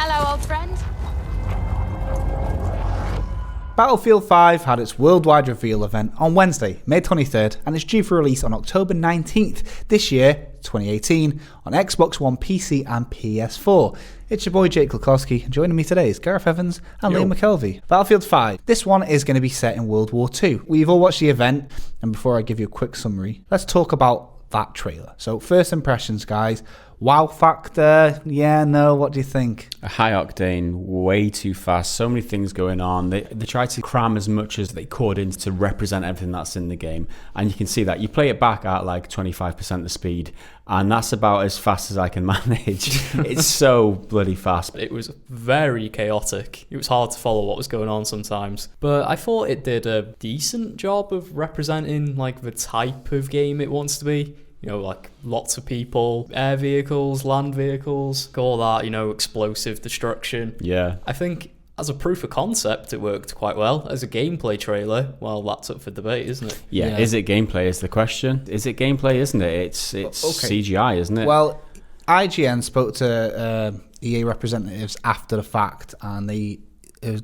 Hello, old friend. Battlefield 5 had its worldwide reveal event on Wednesday, May 23rd, and it's due for release on October 19th this year, 2018, on Xbox One, PC and PS4. It's your boy Jake Kulkowski, and joining me today is Gareth Evans and Liam McKelvey. Battlefield 5. This one is going to be set in World War II. We've all watched the event, and before I give you a quick summary, let's talk about that trailer. So first impressions, guys. Wow factor, yeah, no, what do you think? A high octane, way too fast, so many things going on. They tried to cram as much as they could in to represent everything that's in the game. And you can see that. You play it back at like 25% the speed, and that's about as fast as I can manage. It's so bloody fast. It was very chaotic. It was hard to follow what was going on sometimes. But I thought it did a decent job of representing like the type of game it wants to be. You know, like lots of people, air vehicles, land vehicles, all that, you know, explosive destruction. Yeah. I think as a proof of concept, it worked quite well. As a gameplay trailer, well, that's up for debate, isn't it? Yeah. Is it gameplay is the question. Is it gameplay, isn't it? It's okay. CGI, isn't it? Well, IGN spoke to EA representatives after the fact, and they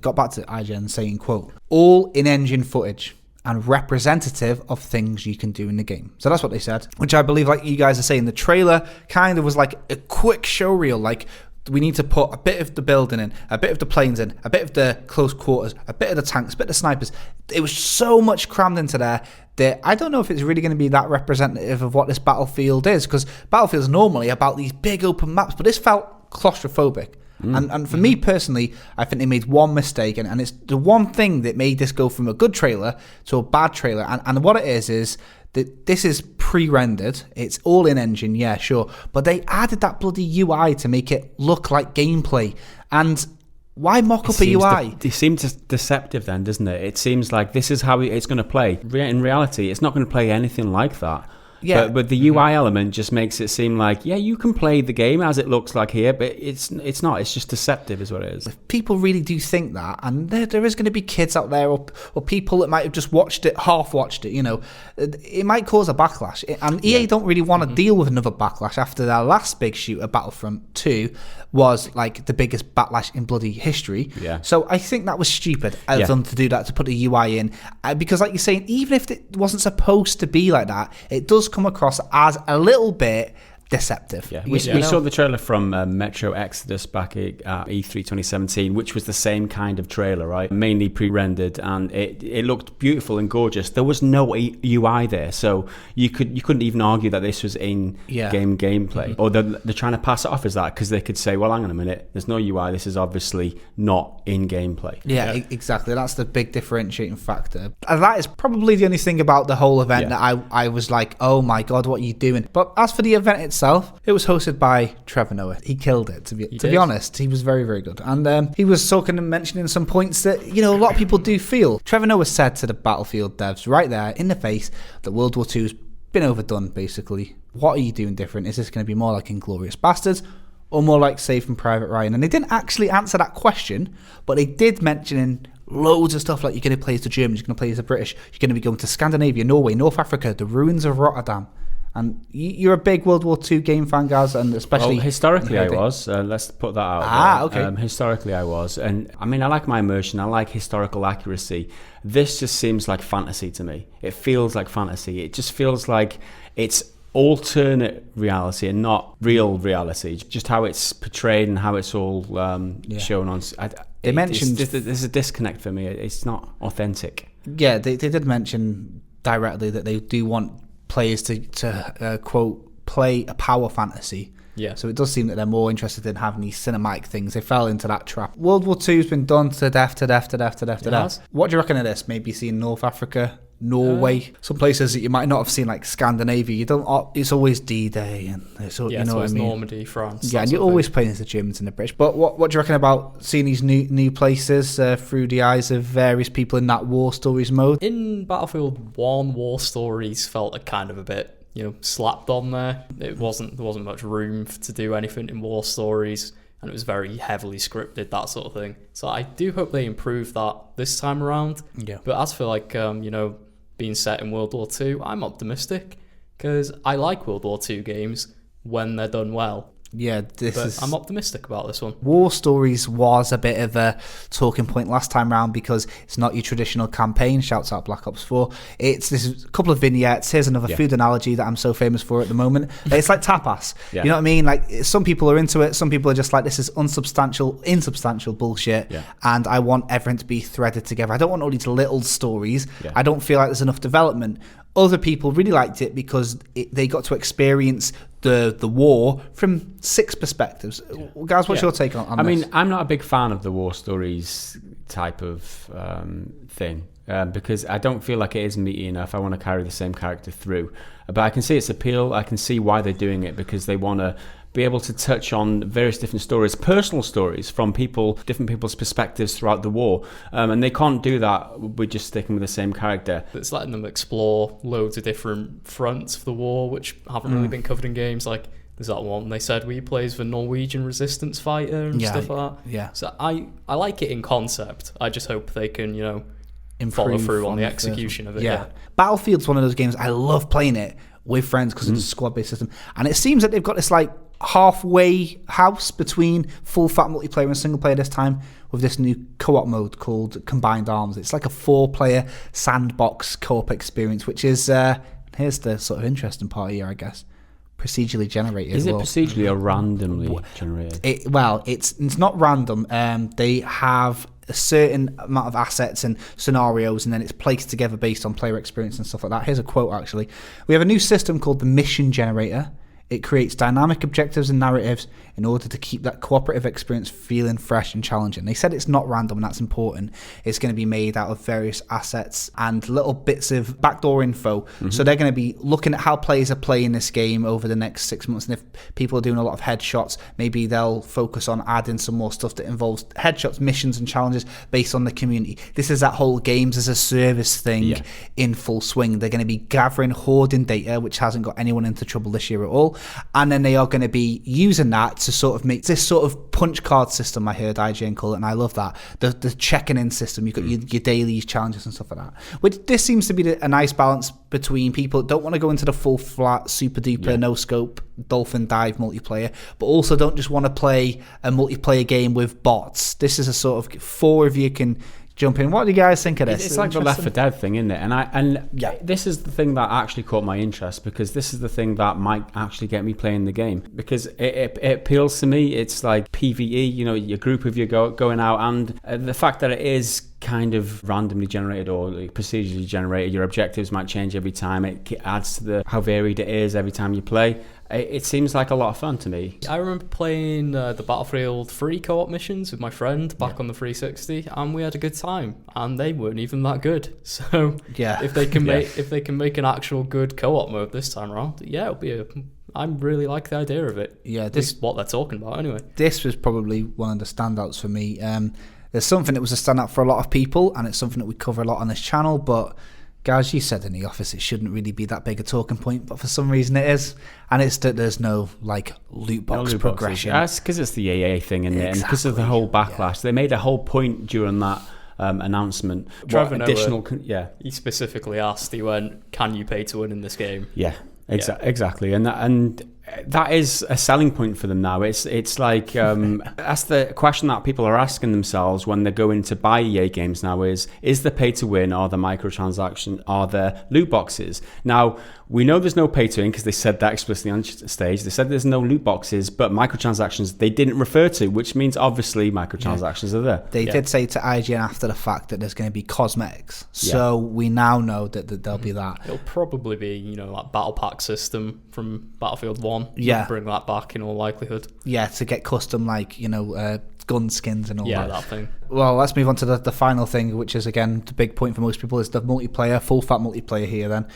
got back to IGN saying, quote, all in-engine footage and representative of things you can do in the game. So that's what they said, which I believe, like you guys are saying, the trailer kind of was like a quick show reel, like we need to put a bit of the building in, a bit of the planes in, a bit of the close quarters, a bit of the tanks, a bit of the snipers. It was so much crammed into there that I don't know if it's really going to be that representative of what this Battlefield is, because Battlefield's normally about these big open maps, but this felt claustrophobic. And for me personally, I think they made one mistake, and it's the one thing that made this go from a good trailer to a bad trailer. And what it is that this is pre-rendered. It's all in engine, yeah, sure. But they added that bloody UI to make it look like gameplay. And why mock up a UI? It seems deceptive then, doesn't it? It seems like this is how it's going to play. In reality, it's not going to play anything like that. Yeah, but the UI element just makes it seem like, yeah, you can play the game as it looks like here, but it's not. It's just deceptive is what it is. If people really do think that, and there is going to be kids out there or people that might have just half watched it, you know, it might cause a backlash. And EA don't really want to deal with another backlash after their last big shooter, Battlefront 2, was like the biggest backlash in bloody history. Yeah. So I think that was stupid of them to do that, to put a UI in. Because like you're saying, even if it wasn't supposed to be like that, it does come across as a little bit deceptive. Yeah, we saw the trailer from Metro Exodus back at E3 2017, which was the same kind of trailer, right? Mainly pre-rendered, and it looked beautiful and gorgeous. There was no UI there, so you couldn't even argue that this was in-game gameplay. Or they're trying to pass it off as that because they could say, well, hang on a minute, there's no UI. This is obviously not in-game play. Yeah, exactly. That's the big differentiating factor. And that is probably the only thing about the whole event that I was like, oh my God, what are you doing? But as for the event itself, it was hosted by Trevor Noah. He killed it, to be honest. He was very, very good. And he was talking and mentioning some points that, you know, a lot of people do feel. Trevor Noah said to the Battlefield devs right there in the face that World War II's been overdone, basically. What are you doing different? Is this going to be more like Inglourious Bastards or more like Saving Private Ryan? And they didn't actually answer that question, but they did mention in loads of stuff like you're going to play as the Germans, you're going to play as the British, you're going to be going to Scandinavia, Norway, North Africa, the ruins of Rotterdam. And you're a big World War II game fan, guys, and especially... Well, historically I was. Let's put that out there. Okay. Historically I was. And, I mean, I like my immersion. I like historical accuracy. This just seems like fantasy to me. It feels like fantasy. It just feels like it's alternate reality and not real reality. Just how it's portrayed and how it's all shown on... They mentioned... There's a disconnect for me. It's not authentic. Yeah, they did mention directly that they do want players to quote, play a power fantasy. Yeah. So it does seem that they're more interested in having these cinematic things. They fell into that trap. World War II's been done to death. What do you reckon of this? Maybe seeing North Africa, Norway, some places that you might not have seen, like Scandinavia. You don't. It's always D-Day, and it's you know what I mean. Normandy, France. Yeah, and you're always playing as the Germans and the British. But what do you reckon about seeing these new places through the eyes of various people in that war stories mode? In Battlefield 1, war stories felt a bit, you know, slapped on there. There wasn't much room to do anything in war stories, and it was very heavily scripted, that sort of thing. So I do hope they improve that this time around. Yeah. But as for you know, being set in World War II, I'm optimistic because I like World War II games when they're done well. Yeah, I'm optimistic about this one. War Stories was a bit of a talking point last time round because it's not your traditional campaign. Shouts out Black Ops 4. This is a couple of vignettes. Here's another food analogy that I'm so famous for at the moment. It's like tapas. You know what I mean? Like, some people are into it. Some people are just like, this is insubstantial bullshit. Yeah. And I want everything to be threaded together. I don't want all these little stories. Yeah. I don't feel like there's enough development. Other people really liked it because they got to experience the war from 6 perspectives. Guys, what's your take on this? I mean, I'm not a big fan of the War Stories type of thing because I don't feel like it is meaty enough. I want to carry the same character through. But I can see its appeal. I can see why they're doing it, because they want to be able to touch on various different stories, personal stories from different people's perspectives throughout the war. And they can't do that with just sticking with the same character. It's letting them explore loads of different fronts of the war, which haven't really been covered in games. Like, there's that one they said where he plays the Norwegian resistance fighter and stuff like that. Yeah. So I like it in concept. I just hope they can, Improve follow through on the execution of it. Yeah. Battlefield's one of those games I love playing it with friends because it's a squad-based system. And it seems that they've got this like halfway house between full fat multiplayer and single player this time with this new co-op mode called Combined Arms. It's like a 4-player sandbox co-op experience, which is here's the sort of interesting part here, I guess. Procedurally generated. Is it procedurally or randomly generated? It's not random. They have a certain amount of assets and scenarios, and then it's placed together based on player experience and stuff like that. Here's a quote, actually. We have a new system called the Mission Generator. It creates dynamic objectives and narratives in order to keep that cooperative experience feeling fresh and challenging. They said it's not random, and that's important. It's going to be made out of various assets and little bits of backdoor info. So they're going to be looking at how players are playing this game over the next 6 months. And if people are doing a lot of headshots, maybe they'll focus on adding some more stuff that involves headshots, missions, and challenges based on the community. This is that whole games as a service thing in full swing. They're going to be gathering, hoarding data, which hasn't got anyone into trouble this year at all. And then they are going to be using that to sort of make this sort of punch card system. I heard IGN call it, and I love that. The checking in system. You've got your dailies, challenges, and stuff like that. Which this seems to be a nice balance between people that don't want to go into the full flat, super duper, no scope, dolphin dive multiplayer, but also don't just want to play a multiplayer game with bots. This is a sort of 4 of you can jump in. What do you guys think of this? It's like the Left 4 Dead thing, isn't it? And this is the thing that actually caught my interest, because this is the thing that might actually get me playing the game, because it appeals to me. It's like PvE, your group of you going out, and the fact that it is kind of randomly generated or procedurally generated. Your objectives might change every time. It adds to how varied it is every time you play. It seems like a lot of fun to me. I remember playing the Battlefield 3 co-op missions with my friend back on the 360, and we had a good time. And they weren't even that good. So if they can make an actual good co-op mode this time around, it'll be I really like the idea of it. Yeah, this is what they're talking about anyway. This was probably one of the standouts for me. There's something that was a standout for a lot of people, and it's something that we cover a lot on this channel, but guys, you said in the office it shouldn't really be that big a talking point, but for some reason it is, and it's that there's no loot box progression. That's because it's the EA thing, isn't it? And because of the whole backlash, they made a whole point during that announcement. Trevor Noah, he specifically asked, he went, "Can you pay to win in this game?" Yeah, exactly, and that is a selling point for them now. It's like that's the question that people are asking themselves when they're going to buy EA games now is the pay to win, or the microtransaction, or the loot boxes? Now, we know there's no pay to win because they said that explicitly on stage. They said there's no loot boxes, but microtransactions they didn't refer to, which means obviously microtransactions are there. They did say to IGN after the fact that there's going to be cosmetics, so we now know that there'll be that. It'll probably be that battle pack system from Battlefield 1. Bring that back in all likelihood. To get custom gun skins and all that. That thing. Well, let's move on to the final thing, which is again the big point for most people, is the multiplayer, full fat multiplayer here then.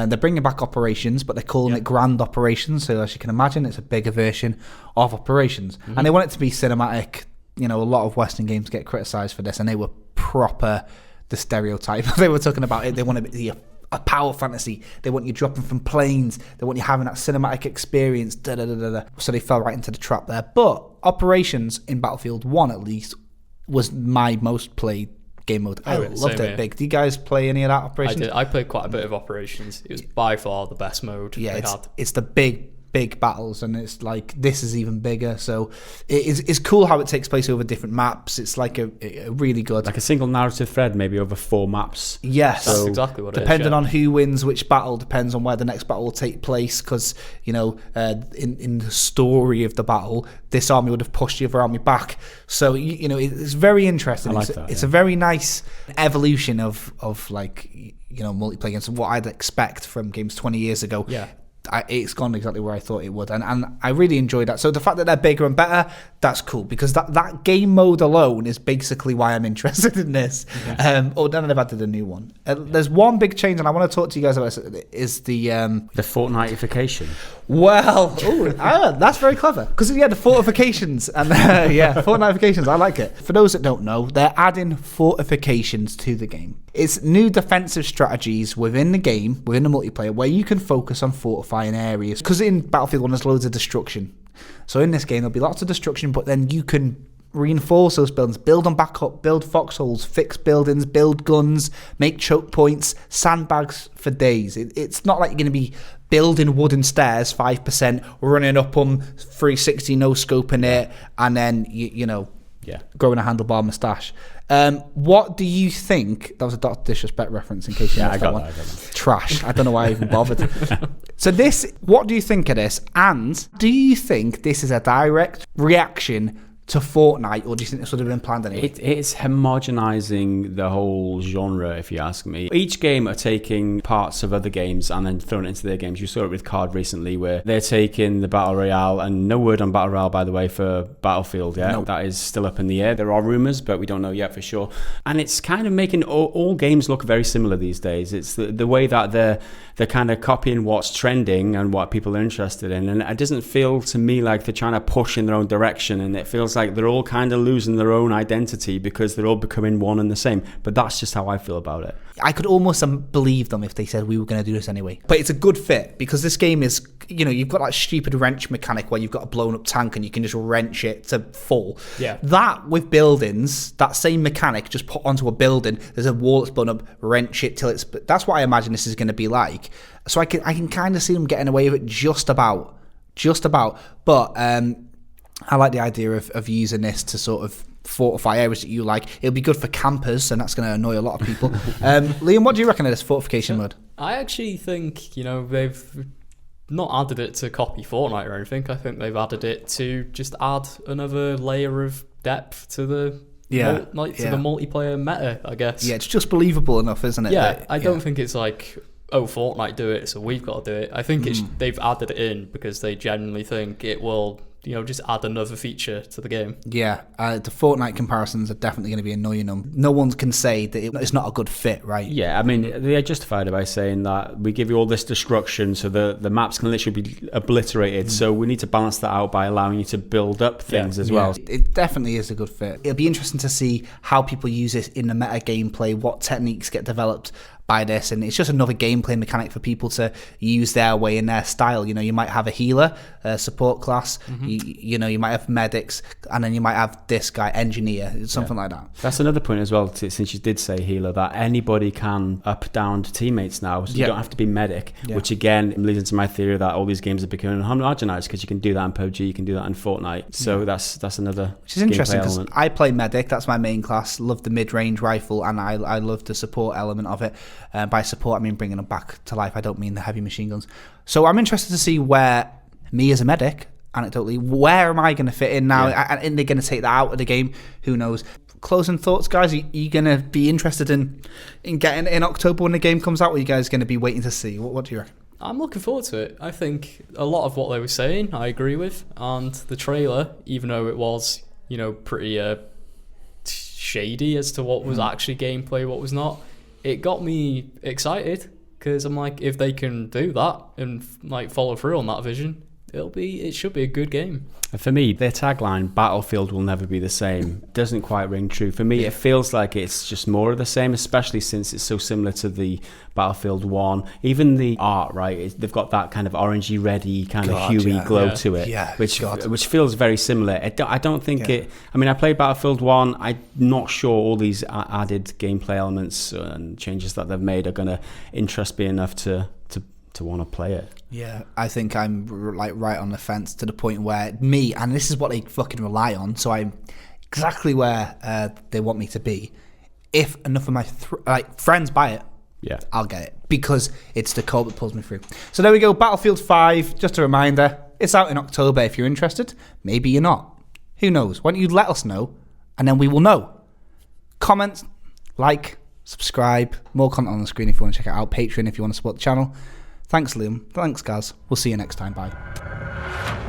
They're bringing back Operations, but they're calling it Grand Operations, so as you can imagine it's a bigger version of Operations. And they want it to be cinematic. A lot of Western games get criticised for this, and they were proper the stereotype. They were talking about it. They want to be a power fantasy. They want you dropping from planes. They want you having that cinematic experience. So they fell right into the trap there. But Operations in Battlefield 1 at least was my most played game mode. I loved it big. Do you guys play any of that Operations? I did. I played quite a bit of Operations. It was by far the best mode they had. It's the big big battles, and it's like this is even bigger. So it's cool how it takes place over different maps. It's like a really good, like a single narrative thread, maybe over 4 maps. Yes, that's exactly what it is. Depending on who wins which battle, depends on where the next battle will take place. Because in the story of the battle, this army would have pushed the other army back. So it's very interesting. I like It's a very nice evolution of like multiplayer games, what I'd expect from games 20 years ago. Yeah. It's gone exactly where I thought it would, and I really enjoyed that. So the fact that they're bigger and better, that's cool, because that game mode alone is basically why I'm interested in this. Then they've added a new one. There's one big change, and I want to talk to you guys about it, is the Fortnitification. Well, that's very clever, because the Fortifications, and Fortnitifications, I like it. For those that don't know, they're adding fortifications to the game. It's new defensive strategies within the game, within the multiplayer, where you can focus on fortifying areas. Because in Battlefield 1, there's loads of destruction. So in this game, there'll be lots of destruction, but then you can reinforce those buildings, build them back up, build foxholes, fix buildings, build guns, make choke points, sandbags for days. It's not like you're going to be building wooden stairs 5%, running up them 360, no scoping it, and then growing a handlebar moustache. What do you think? That was a Dr. Disrespect reference, in case you missed that one. Trash. I don't know why I even bothered. So what do you think of this? And do you think this is a direct reaction to Fortnite, or do you think this would have been planned anyway? It's homogenizing the whole genre, if you ask me. Each game are taking parts of other games and then throwing it into their games. You saw it with COD recently, where they're taking the Battle Royale, and no word on Battle Royale, by the way, for Battlefield yet. No. That is still up in the air. There are rumors, but we don't know yet for sure. And it's kind of making all games look very similar these days. It's the way that they're kind of copying what's trending and what people are interested in. And it doesn't feel to me like they're trying to push in their own direction, and it feels like they're all kind of losing their own identity because they're all becoming one and the same. But that's just how I feel about it. I could almost believe them if they said we were going to do this anyway. But it's a good fit, because this game is, you've got that stupid wrench mechanic where you've got a blown up tank and you can just wrench it to fall. Yeah. That with buildings, that same mechanic, just put onto a building, there's a wall that's blown up, wrench it till it's... That's what I imagine this is going to be like. So I can kind of see them getting away with it just about. But I like the idea of using this to sort of fortify areas that you like. It'll be good for campers, and that's going to annoy a lot of people. Liam, what do you reckon of this fortification mode? I actually think, they've not added it to copy Fortnite or anything. I think they've added it to just add another layer of depth to the the multiplayer meta, I guess. Yeah, it's just believable enough, isn't it? Yeah, I don't think it's like, Fortnite do it, so we've got to do it. I think they've added it in because they genuinely think it will... just add another feature to the game. Yeah, the Fortnite comparisons are definitely going to be annoying them. No one can say that it's not a good fit, right? Yeah, I mean, they're justified by saying that we give you all this destruction, so the maps can literally be obliterated. So we need to balance that out by allowing you to build up things as well. It definitely is a good fit. It'll be interesting to see how people use this in the meta gameplay, what techniques get developed by this, and it's just another gameplay mechanic for people to use their way in their style. You might have a healer, a support class, you might have medics, and then you might have this guy, engineer, something like that. That's another point as well, since you did say healer, that anybody can up down to teammates now, so you don't have to be medic, which again leads into my theory that all these games are becoming homogenized, because you can do that in PUBG, you can do that in Fortnite, so that's another which is interesting, because I play medic, that's my main class, love the mid-range rifle, and I love the support element of it. By support, I mean bringing them back to life. I don't mean the heavy machine guns. So I'm interested to see where me as a medic, anecdotally, where am I going to fit in now? And are they going to take that out of the game? Who knows? Closing thoughts, guys? Are you going to be interested in getting it in October when the game comes out, or are you guys going to be waiting to see? What do you reckon? I'm looking forward to it. I think a lot of what they were saying, I agree with. And the trailer, even though it was, pretty shady as to what was actually gameplay, what was not, it got me excited, because I'm like, if they can do that and follow through on that vision, it should be a good game. For me, their tagline, Battlefield will never be the same, doesn't quite ring true. For me, it feels like it's just more of the same, especially since it's so similar to the Battlefield 1. Even the art, right? They've got that kind of orangey, reddy, kind of huey glow to it, which feels very similar. I don't think it... I mean, I played Battlefield 1. I'm not sure all these added gameplay elements and changes that they've made are going to interest me enough to to want to play it. Yeah, I think I'm like right on the fence to the point where and this is what they fucking rely on, so I'm exactly where they want me to be. If enough of my friends buy it, yeah, I'll get it, because it's the co-op that pulls me through. So there we go, Battlefield 5, just a reminder, it's out in October if you're interested. Maybe you're not. Who knows? Why don't you let us know, and then we will know. Comment, like, subscribe, more content on the screen if you want to check it out, Patreon if you want to support the channel. Thanks, Liam. Thanks, guys. We'll see you next time. Bye.